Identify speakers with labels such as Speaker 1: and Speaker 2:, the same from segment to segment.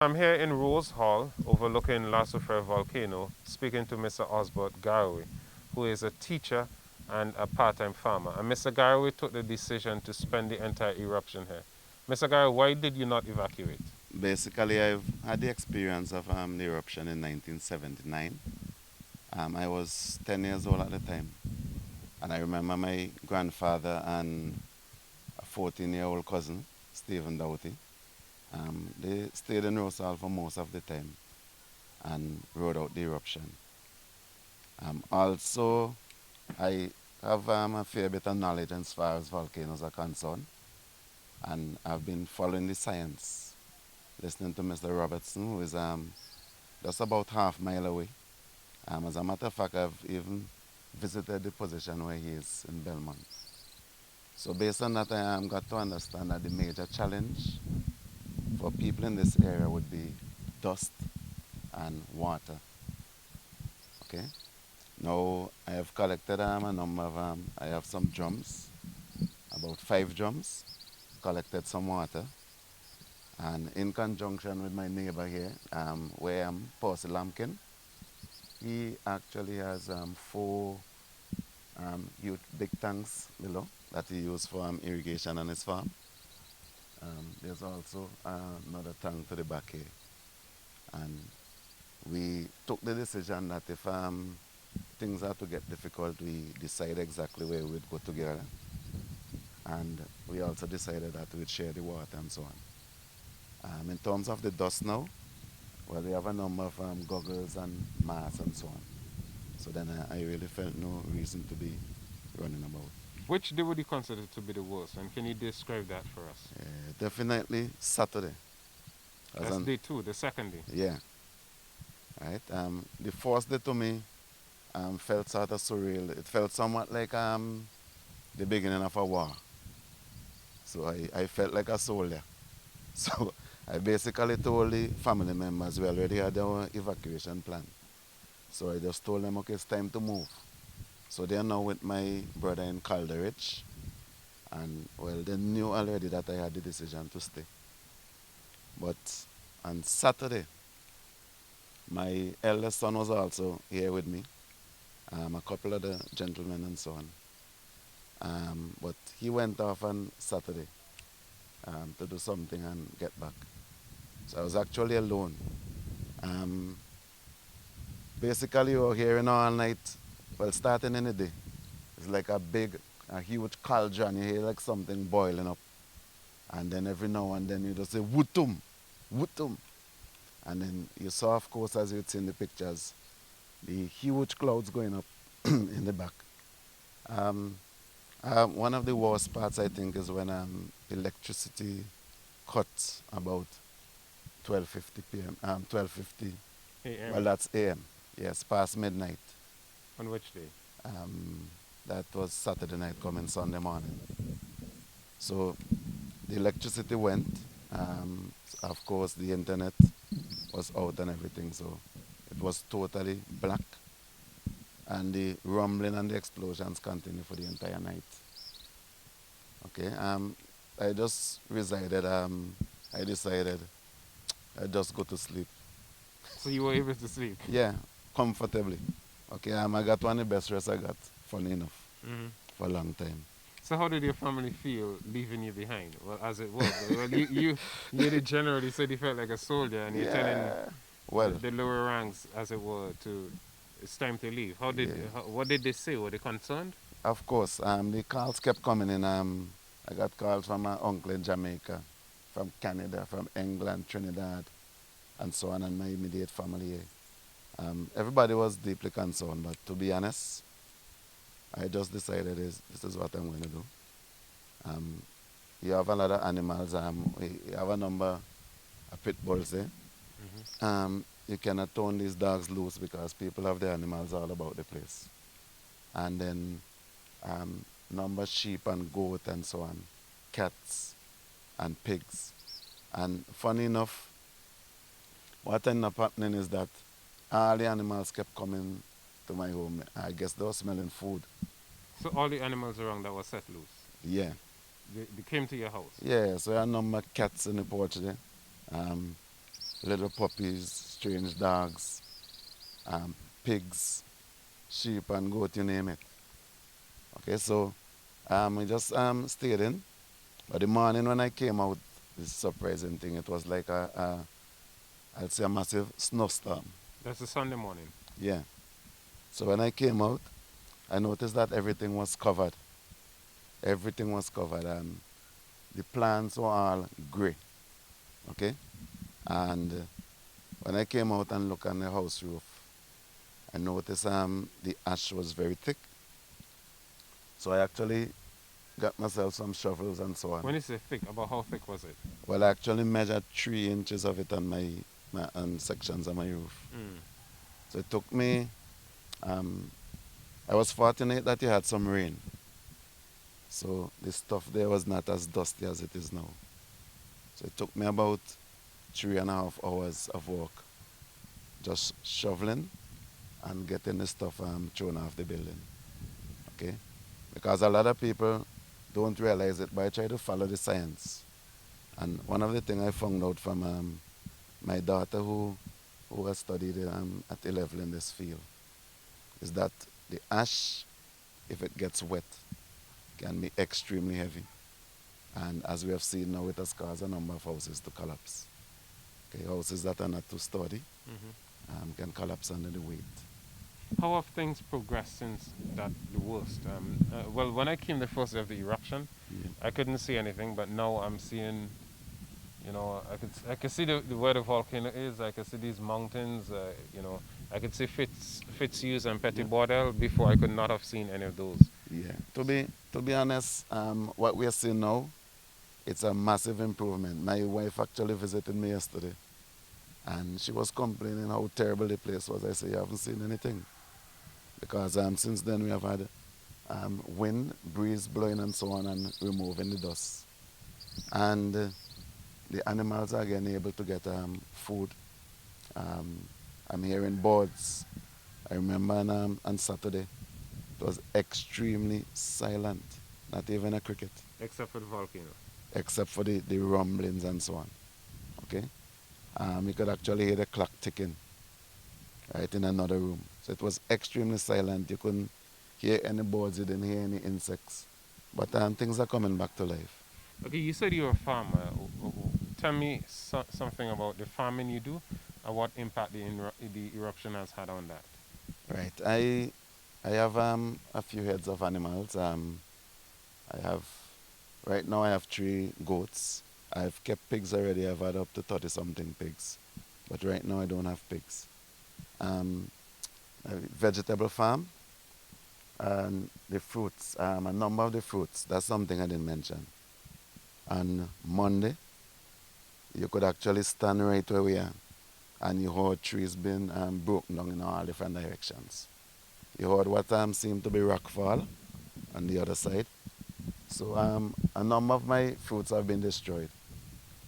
Speaker 1: I'm here in Rose Hall, overlooking La Soufriere volcano, speaking to Mr. Osbert Garraway, who is a teacher and a part-time farmer. And Mr. Garraway took the decision to spend the entire eruption here. Mr. Garraway, why did you not evacuate?
Speaker 2: Basically, I've had the experience of the eruption in 1979. I was 10 years old at the time. And I remember my grandfather and a 14-year-old cousin, Stephen Doughty. They stayed in Rosal for most of the time and rode out the eruption. Also, I have a fair bit of knowledge as far as volcanoes are concerned. And I've been following the science, listening to Mr. Robertson, who is just about half-mile away. As a matter of fact, I've even visited the position where he is in Belmont. So based on that, I got to understand that the major challenge for people in this area would be dust and water. Okay. Now I have collected a number of I have some drums, about 5 drums, collected some water, and in conjunction with my neighbor here, where I'm Percy Lampkin, he actually has 4 huge big tanks below that he uses for irrigation on his farm. There's also another tank to the back here. And we took the decision that if things are to get difficult, we decide exactly where we'd go together. And we also decided that we'd share the water and so on. In terms of the dust now, well, we have a number of goggles and masks and so on. So then I really felt no reason to be running about.
Speaker 1: Which day would you consider to be the worst? And can you describe that for us?
Speaker 2: Definitely Saturday.
Speaker 1: That's day 2, the second day.
Speaker 2: Yeah. Right. The first day to me felt sort of surreal. It felt somewhat like the beginning of a war. So I felt like a soldier. So I basically told the family members we already had our evacuation plan. So I just told them, okay, it's time to move. So they're now with my brother in Calderich. And well, they knew already that I had the decision to stay. But on Saturday, my eldest son was also here with me. A couple of the gentlemen and so on. But he went off on Saturday to do something and get back. So I was actually alone. Basically, we were hearing all night, well, starting in the day. It's like a huge cauldron. You hear like something boiling up. And then every now and then you just say, wutum, wutum. And then you saw, of course, as you'd see in the pictures, the huge clouds going up in the back. One of the worst parts, I think, is when electricity cuts about 12:50 p.m. 12:50.
Speaker 1: AM.
Speaker 2: Well, that's AM. Yes, past midnight.
Speaker 1: On which day?
Speaker 2: That was Saturday night coming Sunday morning. So the electricity went. Of course, the internet was out and everything. So it was totally black. And the rumbling and the explosions continued for the entire night. Okay. I just resided. I decided I'd just go to sleep.
Speaker 1: So you were able to sleep?
Speaker 2: Yeah, comfortably. Okay, I got one of the best rest I got, funny enough, for a long time.
Speaker 1: So how did your family feel leaving you behind? Well, as it was. Well, you did generally said you felt like a soldier, and you're telling the lower ranks, as it were, to it's time to leave. What did they say? Were they concerned?
Speaker 2: Of course, the calls kept coming in. I got calls from my uncle in Jamaica, from Canada, from England, Trinidad, and so on, and my immediate family here. Everybody was deeply concerned, but to be honest, I just decided this is what I'm going to do. You have a lot of animals. We have a number of pit bulls there. You cannot turn these dogs loose because people have their animals all about the place. And then number sheep and goat and so on, cats and pigs. And funny enough, what ended up happening is that all the animals kept coming to my home. I guess they were smelling food.
Speaker 1: So all the animals around that were set loose?
Speaker 2: Yeah.
Speaker 1: They came to your house?
Speaker 2: Yeah, so I had a number of cats in the porch there. little puppies, strange dogs, pigs, sheep and goat, you name it. Okay, so we just stayed in. But the morning when I came out, this surprising thing, it was like I'd say a massive snowstorm.
Speaker 1: That's a Sunday morning.
Speaker 2: Yeah. So when I came out, I noticed that everything was covered. Everything was covered. The plants were all gray. Okay? And when I came out and looked on the house roof, I noticed the ash was very thick. So I actually got myself some shovels and so on.
Speaker 1: When you say thick, about how thick was it?
Speaker 2: Well, I actually measured 3 inches of it on on sections of my roof.
Speaker 1: Mm.
Speaker 2: So it took me, I was fortunate that you had some rain. So the stuff there was not as dusty as it is now. So it took me about 3.5 hours of work, just shoveling and getting the stuff thrown off the building. Okay? Because a lot of people don't realize it, but I try to follow the science. And one of the things I found out from my daughter who has studied at a level in this field is that the ash, if it gets wet, can be extremely heavy. And as we have seen now, it has caused a number of houses to collapse. Okay, houses that are not too sturdy can collapse under the weight.
Speaker 1: How have things progressed since that the worst? Well, when I came the first day of the eruption,
Speaker 2: Yeah.
Speaker 1: I couldn't see anything, but now I'm seeing, I could see where the volcano is. I could see these mountains. I could see Fitzhugh and Petit Bordel. Before I could not have seen any of those.
Speaker 2: Yeah. To be honest, what we are seeing now, it's a massive improvement. My wife actually visited me yesterday, and she was complaining how terrible the place was. I said, you haven't seen anything. Because since then we have had wind, breeze blowing and so on and removing the dust. And the animals are again able to get food. I'm hearing birds. I remember on Saturday, it was extremely silent, not even a cricket,
Speaker 1: Except for the volcano.
Speaker 2: except for the rumblings and so on. Okay? You could actually hear the clock ticking right in another room. So it was extremely silent. You couldn't hear any birds, you didn't hear any insects. But things are coming back to life.
Speaker 1: Okay, you said you're a farmer. Tell me something about the farming you do and what impact the eruption has had on that.
Speaker 2: Right. I have a few heads of animals. Right now I have 3 goats. I've kept pigs already. I've had up to 30 something pigs. But right now I don't have pigs. A vegetable farm and the fruits, a number of the fruits. That's something I didn't mention. On Monday, you could actually stand right where we are and you heard trees being broken down in all different directions. You heard what seemed to be rockfall on the other side. So a number of my fruits have been destroyed,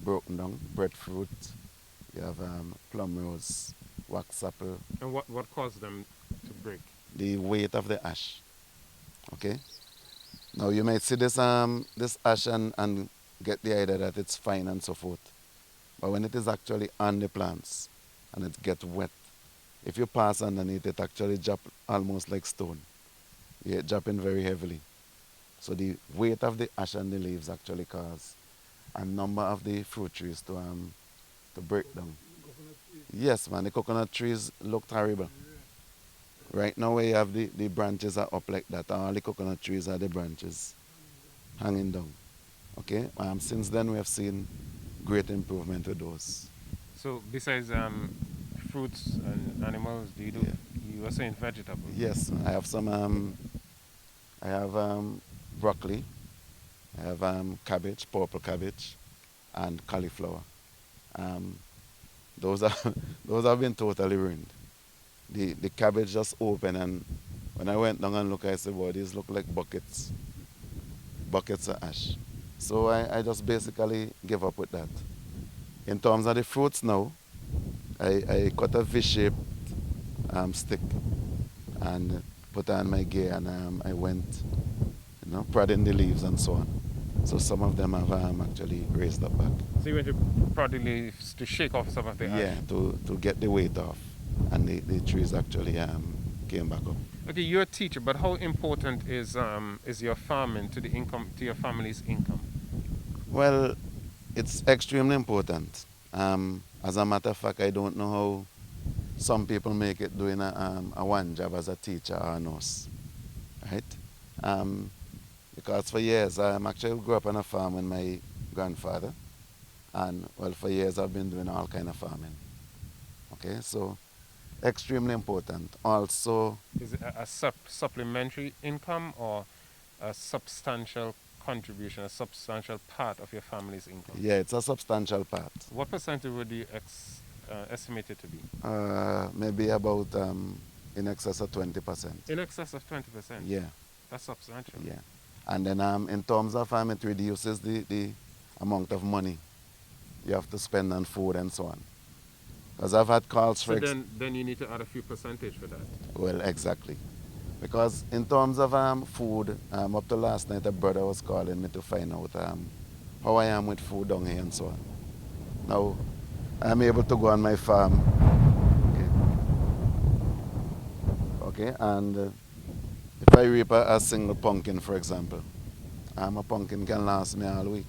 Speaker 2: broken down. Breadfruit, you have plum rose, wax apple.
Speaker 1: And what caused them to break?
Speaker 2: The weight of the ash. Okay? Now you might see this ash and get the idea that it's fine and so forth. But when it is actually on the plants and it gets wet, if you pass underneath, it actually drop almost like stone. Yeah, dropping very heavily. So the weight of the ash and the leaves actually cause a number of the fruit trees to break down. Yes, man, the coconut trees looked horrible. Right now where you have the branches are up like that, all the coconut trees are the branches hanging down. Okay? Since then we have seen great improvement with those.
Speaker 1: So besides fruits and animals, do you do?
Speaker 2: Yeah.
Speaker 1: You were saying vegetables.
Speaker 2: Yes, I have some. I have broccoli. I have cabbage, purple cabbage, and cauliflower. Those are those have been totally ruined. The cabbage just opened, and when I went down and looked, I said, "Well, these look like buckets of ash." So I just basically give up with that. In terms of the fruits now, I cut a V-shaped stick and put on my gear and I went, prodding the leaves and so on. So some of them have actually raised up back.
Speaker 1: So you went to probably to shake off some of the ash.
Speaker 2: Yeah, to get the weight off. And the trees actually came back up.
Speaker 1: Okay, you're a teacher, but how important is your farming to the income, to your family's income?
Speaker 2: Well, it's extremely important. As a matter of fact, I don't know how some people make it doing a one job as a teacher or a nurse, right? Because for years, I actually grew up on a farm with my grandfather, and well, for years I've been doing all kind of farming. Okay, so extremely important. Also,
Speaker 1: Is it a supplementary income or a substantial contribution, a substantial part of your family's income?
Speaker 2: yeah, it's a substantial part.
Speaker 1: What percentage would you estimate it to be?
Speaker 2: Maybe about in excess of 20%.
Speaker 1: In excess of 20%?
Speaker 2: Yeah,
Speaker 1: That's substantial.
Speaker 2: yeah. And then in terms of it reduces the amount of money you have to spend on food and so on. Because I've had calls for...
Speaker 1: So then you need to add a few percentage for that.
Speaker 2: Well, exactly. Because in terms of food, up to last night a brother was calling me to find out how I am with food down here and so on. Now, I'm able to go on my farm. Okay, and if I reap a single pumpkin, for example, a pumpkin can last me all week,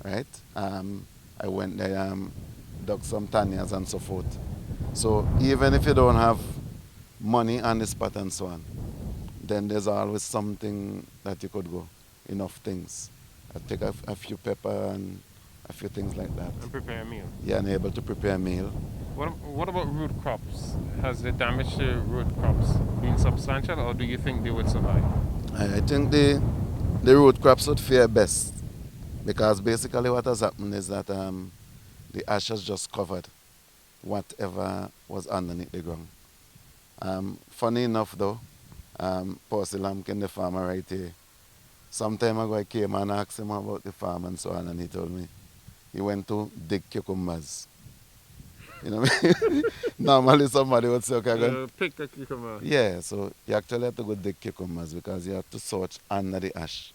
Speaker 2: right? I went there, dug some tanias and so forth. So even if you don't have money on the spot and so on, then there's always something that you could go, enough things. I take a few pepper and a few things like that.
Speaker 1: And prepare a meal.
Speaker 2: Yeah, and able to prepare a meal.
Speaker 1: What about root crops? Has the damage to root crops been substantial, or do you think they would survive?
Speaker 2: I think the root crops would fare best, because basically what has happened is that the ash has just covered whatever was underneath the ground. Funny enough though, Percy Lampkin, the farmer right here, some time ago I came and asked him about the farm and so on, and he told me he went to dig cucumbers. You know what I mean? Normally somebody would say, okay, I'm going
Speaker 1: Pick a cucumber.
Speaker 2: yeah, so you actually have to go dig cucumbers because you have to search under the ash.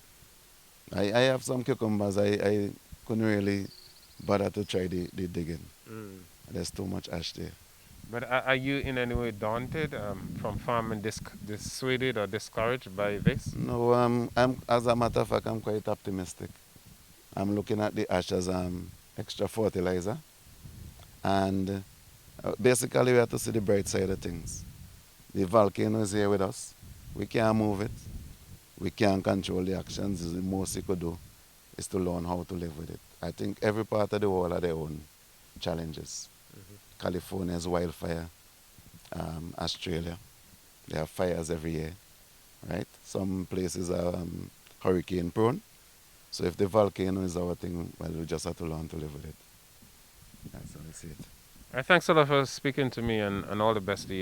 Speaker 2: I have some cucumbers, I couldn't really bother to try the digging. There's too much ash there.
Speaker 1: But are you in any way daunted from farming, dissuaded or discouraged by this?
Speaker 2: No, as a matter of fact, I'm quite optimistic. I'm looking at the ash as extra fertilizer. And basically we have to see the bright side of things. The volcano is here with us. We can't move it. We can't control the actions. The most you could do is to learn how to live with it. I think every part of the world have their own challenges. California's wildfire, Australia, they have fires every year, right? Some places are hurricane prone. So if the volcano is our thing, well, we just have to learn to live with it. That's how I see it.
Speaker 1: Thanks a lot for speaking to me, and all the best to you.